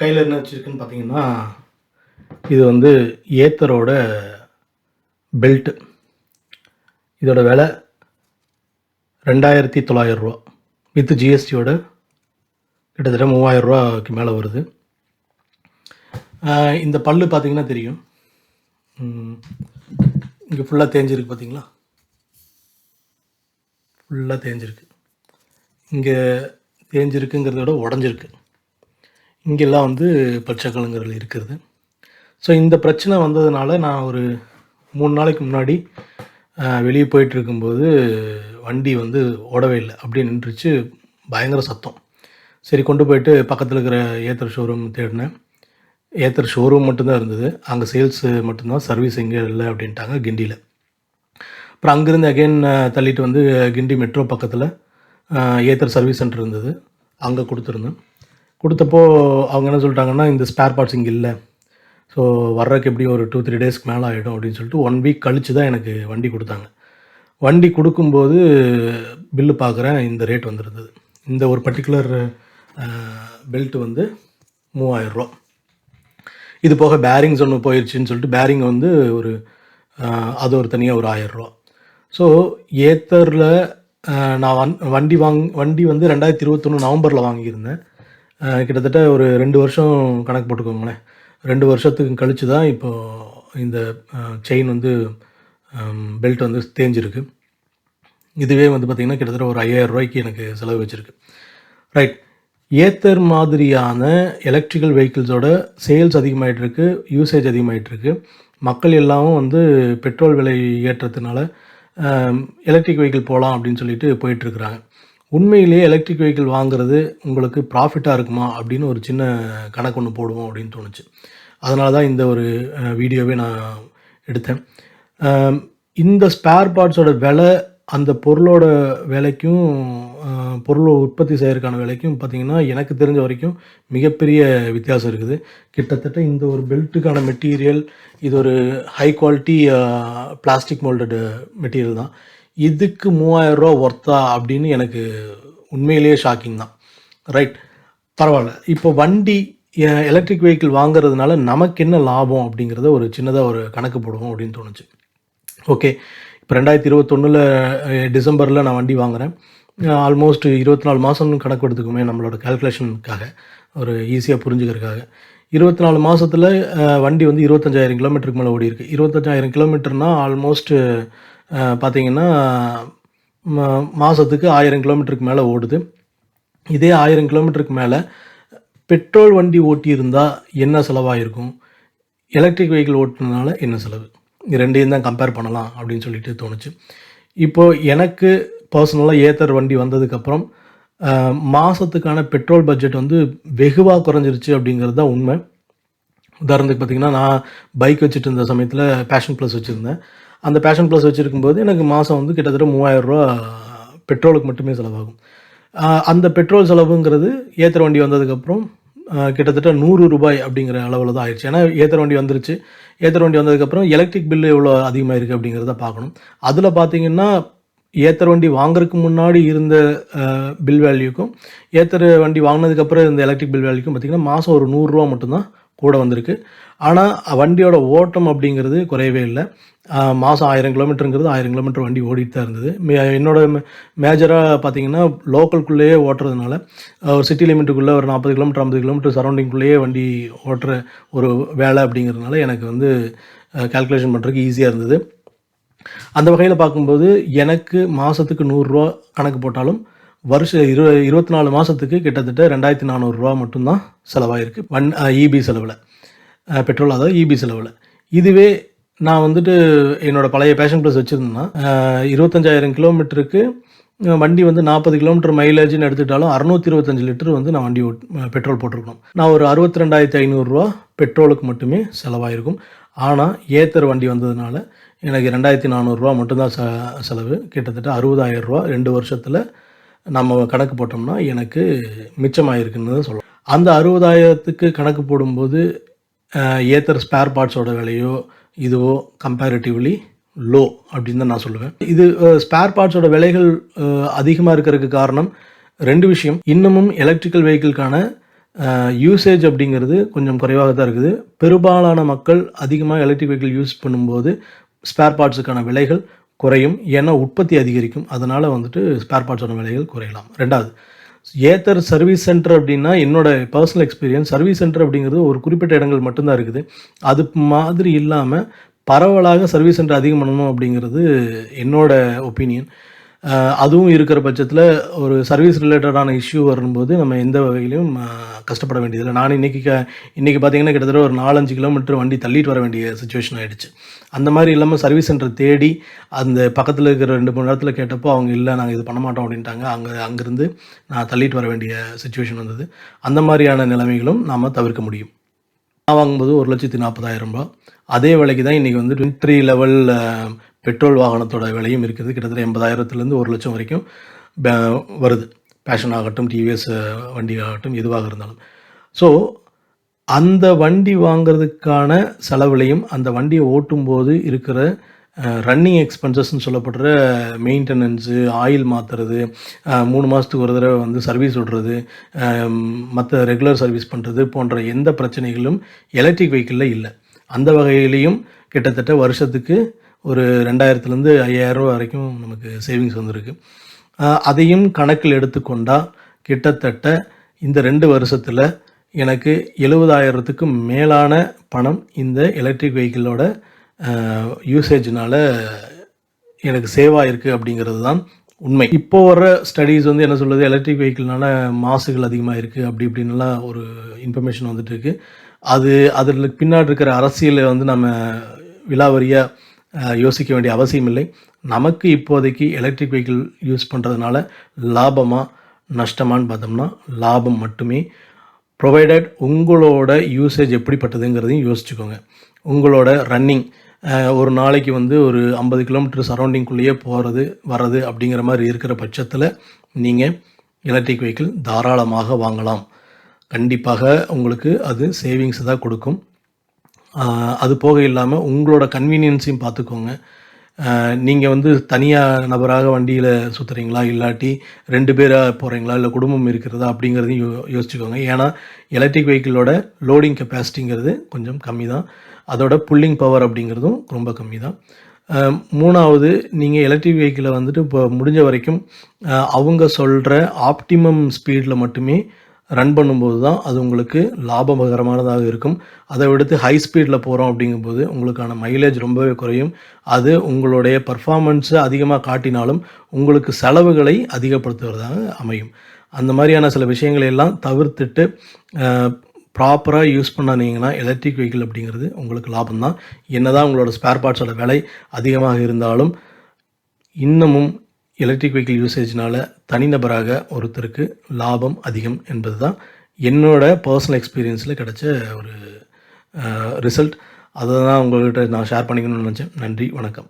கையில் என்ன வச்சுருக்குன்னு பார்த்தீங்கன்னா, இது வந்து ஏத்தரோட பெல்ட்டு. இதோட விலை ரூ. 2900 வித் ஜிஎஸ்டியோட கிட்டத்தட்ட ரூ. 3000க்கு மேலே வருது. இந்த பல்லு பார்த்தீங்கன்னா தெரியும். இங்கே ஃபுல்லாக தேஞ்சிருக்கு பார்த்தீங்களா? ஃபுல்லாக தேஞ்சிருக்கு. இங்கே தேஞ்சிருக்குங்கிறத விட உடஞ்சிருக்கு. இங்கெல்லாம் வந்து பச்சை கலங்கர்கள் இருக்கிறது. ஸோ இந்த பிரச்சனை வந்ததுனால நான் ஒரு 3 நாளைக்கு முன்னாடி வெளியே போயிட்டுருக்கும்போது வண்டி வந்து ஓடவே இல்லை, அப்படியே நின்றுச்சு. பயங்கர சத்தம். சரி, கொண்டு போயிட்டு பக்கத்தில் இருக்கிற ஏத்தர் ஷோரூம் தேடினேன். ஏத்தர் ஷோரூம் மட்டும்தான் இருந்தது. அங்கே சேல்ஸு மட்டும்தான், சர்வீஸ் எங்கே இல்லை அப்படின்ட்டாங்க கிண்டியில். அப்புறம் அங்கேருந்து அகெயின் தள்ளிட்டு வந்து கிண்டி மெட்ரோ பக்கத்தில் ஏத்தர் சர்வீஸ் சென்டர் இருந்தது. அங்கே கொடுத்துருந்தேன். கொடுத்தப்போ அவங்க என்ன சொல்லிட்டாங்கன்னா, இந்த ஸ்பேர் பார்ட்ஸ் இங்கே இல்லை, ஸோ வர்றதுக்கு எப்படியும் ஒரு 2-3 டேஸ்க்கு மேலே ஆகிடும் அப்படின்னு சொல்லிட்டு 1 வீக் கழித்து தான் எனக்கு வண்டி கொடுத்தாங்க. வண்டி கொடுக்கும்போது பில்லு பார்க்குறேன், இந்த ரேட் வந்துருந்தது. இந்த ஒரு பர்டிகுலர் பெல்ட்டு வந்து ரூ. 3000. இது போக பேரிங்ஸ் ஒன்று போயிடுச்சின்னு சொல்லிட்டு பேரிங் வந்து ஒரு அது ஒரு தனியாக ஒரு 1000. ஸோ ஏத்தரில் நான் வண்டி வந்து 2021 நவம்பரில் வாங்கியிருந்தேன். கிட்டத்தட்ட ஒரு 2 வருஷம் கணக்கு போட்டுக்கோங்களேன். 2 வருஷத்துக்கு கழித்து தான் இப்போது இந்த செயின் வந்து பெல்ட் வந்து தேஞ்சிருக்கு. இதுவே வந்து பார்த்திங்கன்னா கிட்டத்தட்ட ஒரு 5000 எனக்கு செலவு வச்சுருக்கு. ரைட். ஏத்தர் மாதிரியான எலக்ட்ரிக்கல் வெஹிக்கிள்ஸோட சேல்ஸ் அதிகமாகிட்டுருக்கு, யூசேஜ் அதிகமாகிட்டுருக்கு. மக்கள் எல்லாமும் வந்து பெட்ரோல் விலை ஏற்றத்தினால எலக்ட்ரிக் வெஹிக்கிள் போகலாம் அப்படின்னு சொல்லிட்டு போயிட்டுருக்குறாங்க. உண்மையிலேயே எலக்ட்ரிக் வெஹிக்கிள் வாங்குறது உங்களுக்கு ப்ராஃபிட்டாக இருக்குமா அப்படின்னு ஒரு சின்ன கணக்கு ஒன்று போடுவோம் அப்படின்னு தோணுச்சு. அதனால தான் இந்த ஒரு வீடியோவே நான் எடுத்தேன். இந்த ஸ்பேர் பார்ட்ஸோட விலை அந்த பொருளோட விலைக்கும் பொருளை உற்பத்தி செய்கிறதுக்கான விலைக்கும் பார்த்திங்கன்னா எனக்கு தெரிஞ்ச வரைக்கும் மிகப்பெரிய வித்தியாசம் இருக்குது. கிட்டத்தட்ட இந்த ஒரு பெல்ட்டுக்கான மெட்டீரியல் இது ஒரு high quality plastic moulded material தான். இதுக்கு ரூ. 3000 ஒர்த்தா அப்படின்னு எனக்கு உண்மையிலேயே ஷாக்கிங் தான். ரைட், பரவாயில்ல. இப்போ வண்டி எலக்ட்ரிக் வெஹிக்கிள் வாங்குறதுனால நமக்கு என்ன லாபம் அப்படிங்கிறத ஒரு சின்னதாக ஒரு கணக்கு போடுவோம் அப்படின்னு தோணுச்சு. ஓகே, இப்போ 2021 டிசம்பரில் நான் வண்டி வாங்குகிறேன். ஆல்மோஸ்ட் 24 மாதம்னு கணக்கு எடுத்துக்குமே நம்மளோட கால்குலேஷனுக்காக, ஒரு ஈஸியாக புரிஞ்சுக்கிறதுக்காக. 24 மாதத்தில் வண்டி வந்து 25,000 கிலோமீட்டருக்கு மேலே ஓடி இருக்குது. 25,000 கிலோமீட்டர்னால் ஆல்மோஸ்ட் பார்த்திங்கன்னா மாதத்துக்கு 1000 கிலோமீட்டருக்கு மேலே ஓடுது. இதே 1000 கிலோமீட்டருக்கு மேலே பெட்ரோல் வண்டி ஓட்டியிருந்தால் என்ன செலவாகிருக்கும், எலக்ட்ரிக் வெஹிக்கிள் ஓட்டுனதுனால என்ன செலவு, இது ரெண்டையும் தான் கம்பேர் பண்ணலாம் அப்படின்னு சொல்லிட்டு தோணுச்சு. இப்போது எனக்கு பர்சனலாக ஏத்தர் வண்டி வந்ததுக்கப்புறம் மாதத்துக்கான பெட்ரோல் பட்ஜெட் வந்து வெகுவாக குறைஞ்சிருச்சு அப்படிங்கிறது தான் உண்மை. உதாரணத்துக்கு பார்த்திங்கன்னா, நான் பைக் வச்சுட்டு இருந்த சமயத்தில் பேஷன் ப்ளஸ் வச்சுருந்தேன். அந்த பேஷன் ப்ளஸ் வச்சுருக்கும்போது எனக்கு மாதம் வந்து கிட்டத்தட்ட ரூ. 3000 பெட்ரோலுக்கு மட்டுமே செலவாகும். அந்த பெட்ரோல் செலவுங்கிறது ஏத்தர் வண்டி வந்ததுக்கப்புறம் கிட்டத்தட்ட ரூ. 100 அப்படிங்கிற அளவில் தான் ஆயிடுச்சு. ஏன்னா ஏத்தர் வண்டி வந்துருச்சு. ஏத்தர் வண்டி வந்ததுக்கப்புறம் எலக்ட்ரிக் பில்லு எவ்வளோ அதிகமாக இருக்குது அப்படிங்கிறத பார்க்கணும். அதில் பார்த்திங்கன்னா ஏத்தர் வண்டி வாங்குறதுக்கு முன்னாடி இருந்த பில் வேல்யூக்கும் ஏத்தர் வண்டி வாங்கினதுக்கப்புறம் இருந்த எலக்ட்ரிக் பில் வேல்யூக்கும் பார்த்திங்கன்னா மாதம் ஒரு ரூ. 100 மட்டும்தான் கூட வந்திருக்கு. ஆனால் வண்டியோட ஓட்டம் அப்படிங்கிறது குறையவே இல்லை. மாதம் 1000 கிலோமீட்டருங்கிறது 1000 கிலோமீட்டர் வண்டி ஓடிட்டு தான் இருந்தது. என்னோட மேஜராக பார்த்திங்கன்னா லோக்கல்குள்ளேயே ஓட்டுறதுனால ஒரு சிட்டி லிமிட்டுக்குள்ளே ஒரு 40 கிலோமீட்டர் 50 கிலோமீட்டர் சரௌண்டிங்குள்ளேயே வண்டி ஓட்டுற ஒரு வேலை அப்படிங்கிறதுனால எனக்கு வந்து கால்குலேஷன் பண்ணுறதுக்கு ஈஸியாக இருந்தது. அந்த வகையில் பார்க்கும்போது எனக்கு மாதத்துக்கு ரூ. 100 கணக்கு போட்டாலும் வருஷம் 24 மாதத்துக்கு கிட்டத்தட்ட ரூ. 2400 மட்டும்தான் செலவாயிருக்கு இபி செலவில், பெட்ரோல் அதாவது இபி செலவில். இதுவே நான் வந்துட்டு என்னோடய பழைய பேஷன் ப்ளஸ் வச்சுருந்தேன்னா 25,000 கிலோமீட்டருக்கு வண்டி வந்து 40 கிலோமீட்டர் மைலேஜ்னு எடுத்துக்கிட்டாலும் 625 லிட்டர் வந்து நான் வண்டி பெட்ரோல் போட்டிருக்கணும். நான் ஒரு 62,500 பெட்ரோலுக்கு மட்டுமே செலவாயிருக்கும். ஆனால் ஏத்தர் வண்டி வந்ததுனால எனக்கு 2,400 மட்டும்தான் செலவு. கிட்டத்தட்ட 60,000 2 வருஷத்தில் நம்ம கணக்கு போட்டோம்னா எனக்கு மிச்சமாயிருக்குன்னு தான் சொல்லலாம். அந்த 60,000த்துக்கு கணக்கு போடும்போது ஏத்தர் ஸ்பேர் பார்ட்ஸோட விலையோ இதுவோ கம்பேரிட்டிவ்லி லோ அப்படின்னு தான் நான் சொல்லுவேன். இது ஸ்பேர் பார்ட்ஸோட விலைகள் அதிகமாக இருக்கிறதுக்கு காரணம் 2 விஷயம். இன்னமும் எலக்ட்ரிக்கல் வெஹிக்கிள்கான யூசேஜ் அப்படிங்கிறது கொஞ்சம் குறைவாக தான் இருக்குது. பெரும்பாலான மக்கள் அதிகமாக எலக்ட்ரிக் வெஹிக்கிள் யூஸ் பண்ணும்போது ஸ்பேர் பார்ட்ஸுக்கான விலைகள் குறையும். ஏன்னா உற்பத்தி அதிகரிக்கும். அதனால் வந்துட்டு ஸ்பேர் பார்ட்ஸோட விலைகள் குறையலாம். 2வது ஏத்தர் சர்வீஸ் சென்டர் அப்படின்னா என்னோட பர்சனல் எக்ஸ்பீரியன்ஸ் சர்வீஸ் சென்டர் அப்படிங்கிறது ஒரு குறிப்பிட்ட இடங்கள் மட்டும்தான் இருக்குது. அது மாதிரி இல்லாமல் பரவலாக சர்வீஸ் சென்டர் அதிகம் பண்ணணும் அப்படிங்கிறது என்னோட ஒப்பீனியன். அதுவும் இருக்கிற பட்சத்தில் ஒரு சர்வீஸ் ரிலேட்டடான இஷ்யூ வரும்போது நம்ம எந்த வகையிலும் கஷ்டப்பட வேண்டியதில்லை. நான் இன்றைக்கி பார்த்தீங்கன்னா கிட்டத்தட்ட ஒரு 4-5 கிலோமீட்டர் வண்டி தள்ளிட்டு வர வேண்டிய சுச்சுவேஷன் ஆகிடுச்சு. அந்த மாதிரி இல்லாமல் சர்வீஸ் சென்டர் தேடி அந்த பக்கத்தில் இருக்கிற 2-3 இடத்துல கேட்டப்போ அவங்க இல்லை நாங்கள் இது பண்ண மாட்டோம் அப்படின்ட்டாங்க. அங்கேருந்து நான் தள்ளிட்டு வர வேண்டிய சுச்சுவேஷன் வந்தது. அந்த மாதிரியான நிலைமைகளும் நாம் தவிர்க்க முடியும். நான் வாங்கும்போது 1,40,000 அதே விலைக்கு தான் இன்றைக்கி வந்து 23 லெவல் பெட்ரோல் வாகனத்தோட விலையும் இருக்குது. கிட்டத்தட்ட 80,000லேருந்து 1,00,000 வரைக்கும் வருது. பேஷன் ஆகட்டும், டிவிஎஸ் வண்டி ஆகட்டும், எதுவாக இருந்தாலும். ஸோ அந்த வண்டி வாங்கிறதுக்கான செலவுலையும் அந்த வண்டியை ஓட்டும்போது இருக்கிற ரன்னிங் எக்ஸ்பென்சஸ்ன்னு சொல்லப்படுற மெயின்டெனன்ஸு, ஆயில் மாற்றுறது, 3 மாதத்துக்கு ஒரு தடவை வந்து சர்வீஸ் விடுறது, மற்ற ரெகுலர் சர்வீஸ் பண்ணுறது போன்ற எந்த பிரச்சனைகளும் எலக்ட்ரிக் வெஹிக்கிளில் இல்லை. அந்த வகையிலையும் கிட்டத்தட்ட வருஷத்துக்கு ஒரு 2,000லேருந்து 5,000 வரைக்கும் நமக்கு சேவிங்ஸ் வந்திருக்கு. அதையும் கணக்கில் எடுத்துக்கொண்டால் கிட்டத்தட்ட இந்த 2 வருஷத்தில் எனக்கு 70,000த்துக்கு மேலான பணம் இந்த எலக்ட்ரிக் வெஹிக்கிளோட யூசேஜ்னால் எனக்கு சேவ் ஆகிருக்கு அப்படிங்கிறது தான் உண்மை. இப்போ வர ஸ்டடீஸ் வந்து என்ன சொல்லுது, எலக்ட்ரிக் வெஹிக்கிள்னால மாசுகள் அதிகமாக இருக்குது அப்படி இப்படின்லாம் ஒரு இன்ஃபர்மேஷன் வந்துட்டுருக்கு. அதில் பின்னாடி இருக்கிற அரசியலை வந்து நம்ம விலாவரியாக யோசிக்க வேண்டிய அவசியம் இல்லை. நமக்கு இப்போதைக்கு எலக்ட்ரிக் வெஹிக்கிள் யூஸ் பண்ணுறதுனால லாபமாக நஷ்டமானு பார்த்தோம்னா லாபம் மட்டுமே. ப்ரொவைடட் உங்களோட யூசேஜ் எப்படிப்பட்டதுங்கிறதையும் யோசிச்சுக்கோங்க. உங்களோட ரன்னிங் ஒரு நாளைக்கு வந்து ஒரு 50 கிலோமீட்டர் சரௌண்டிங்குள்ளேயே போகிறது வர்றது அப்படிங்கிற மாதிரி இருக்கிற பட்சத்தில் நீங்கள் எலக்ட்ரிக் வெஹிக்கிள் தாராளமாக வாங்கலாம். கண்டிப்பாக உங்களுக்கு அது சேவிங்ஸ் தான் கொடுக்கும். அது போக இல்லாமல் உங்களோட கன்வீனியன்ஸையும் பார்த்துக்கோங்க. நீங்கள் வந்து தனியாக நபராக வண்டியில் சுற்றுறீங்களா, இல்லாட்டி 2 பேராக போகிறீங்களா, இல்லை குடும்பம் இருக்கிறதா அப்படிங்கிறதையும் யோசிச்சுக்கோங்க. ஏன்னா எலக்ட்ரிக் வெஹிக்கிளோட லோடிங் கெப்பாசிட்டிங்கிறது கொஞ்சம் கம்மி தான். அதோட புல்லிங் பவர் அப்படிங்கிறதும் ரொம்ப கம்மி தான். 3வது நீங்கள் எலக்ட்ரிக் வெஹிக்கிளை வந்துட்டு இப்போ முடிஞ்ச வரைக்கும் அவங்க சொல்கிற ஆப்டிமம் ஸ்பீடில் மட்டுமே ரன் பண்ணும்போது தான் அது உங்களுக்கு லாபகரமானதாக இருக்கும். அதை விடுத்து ஹை ஸ்பீடில் போகிறோம் அப்படிங்கும்போது உங்களுக்கான மைலேஜ் ரொம்பவே குறையும். அது உங்களுடைய பர்ஃபார்மன்ஸை அதிகமாக காட்டினாலும் உங்களுக்கு செலவுகளை அதிகப்படுத்துவதாக அமையும். அந்த மாதிரியான சில விஷயங்களை எல்லாம் தவிர்த்துட்டு ப்ராப்பராக யூஸ் பண்ணிங்கன்னா எலக்ட்ரிக் வெஹிக்கிள் அப்படிங்கிறது உங்களுக்கு லாபம் தான். என்ன தான் உங்களோட ஸ்பேர் பார்ட்ஸோட விலை அதிகமாக இருந்தாலும் இன்னமும் எலக்ட்ரிக் வெஹிக்கிள் யூசேஜ்னால் தனிநபராக ஒருத்தருக்கு லாபம் அதிகம் என்பது தான் என்னோடய பர்சனல் எக்ஸ்பீரியன்ஸில் கிடைச்ச ஒரு ரிசல்ட். அதை தான் உங்கள்கிட்ட நான் ஷேர் பண்ணிக்கணும்னு நினச்சேன். நன்றி, வணக்கம்.